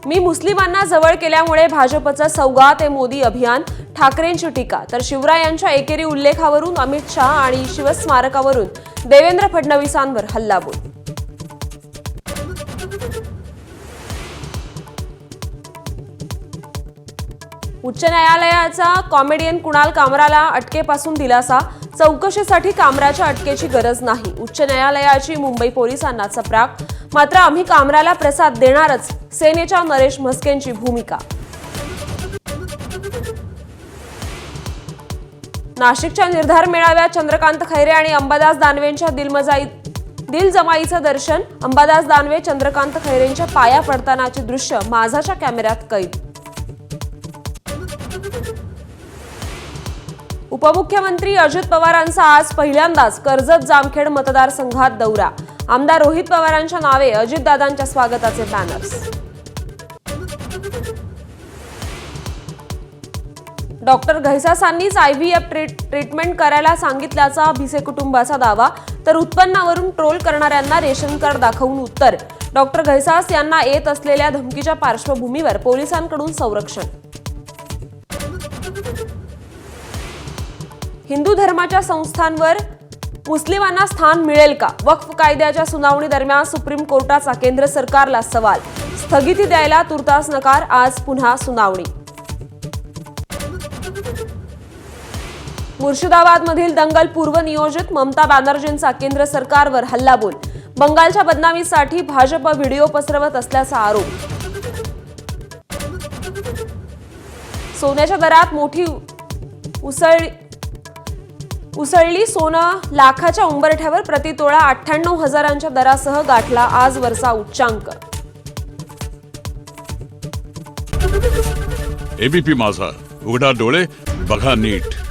मी मुस्लिमांना जवळ केल्यामुळे भाजपचं सौगात ते मोदी अभियान, ठाकरेंची टीका. तर शिवरायांच्या एकेरी उल्लेखावरून अमित शहा आणि शिवस्मारकावरून देवेंद्र फडणवीसांवर हल्लाबोल. उच्च न्यायालयाचा कॉमेडियन कुणाल कामराला अटकेपासून दिलासा. चौकशीसाठी कामराच्या अटकेची गरज नाही. उच्च न्यायालयाची मुंबई पोलिसांना चपराक. मात्र आम्ही कामराला प्रसाद देणारच, सेनेच्या नरेश म्हस्केंची भूमिका. नाशिकच्या निर्धार मेळाव्यात चंद्रकांत खैरे आणि अंबादास दानवेंच्या दिलजमाईचं दर्शन. अंबादास दानवे चंद्रकांत खैरेंच्या पाया पडतानाचे दृश्य माझाच्या कॅमेऱ्यात कैद. उपमुख्यमंत्री अजित पवारांचा आज पहिल्यांदाच कर्जत जामखेड मतदारसंघात दौरा. आमदार रोहित पवारांच्या नावे अजितदादांच्या स्वागताचे बॅनर्स. डॉक्टर घैसासांनीच IVF ट्रीटमेंट करायला सांगितल्याचा भिसे कुटुंबाचा दावा. तर उत्पन्नावरून ट्रोल करणाऱ्यांना रेशन कार्ड दाखवून उत्तर. डॉक्टर घैसास यांना येत असलेल्या धमकीच्या पार्श्वभूमीवर पोलिसांकडून संरक्षण. हिंदू धर्माच्या संस्थांवर मुस्लिमांना स्थान मिळेल का? वक्फ कायद्याच्या सुनावणी दरम्यान सुप्रीम कोर्टाचा केंद्र सरकारला सवाल. स्थगिती द्यायला तुर्तास नकार. आज पुन्हा सुनावणी. मुर्शिदाबादमधील दंगल पूर्वनियोजित. ममता बॅनर्जींचा केंद्र सरकारवर हल्लाबोल. बंगालच्या बदनामीसाठी भाजप व्हिडिओ पसरवत असल्याचा आरोप. सोन्याच्या दरात मोठी उसळली. सोनं लाखाच्या उंबरठ्यावर. प्रतितोळा 98,000 दरासह गाठला आज वरचा उच्चांक. ABP माझा, उघडा डोळे बघा नीट.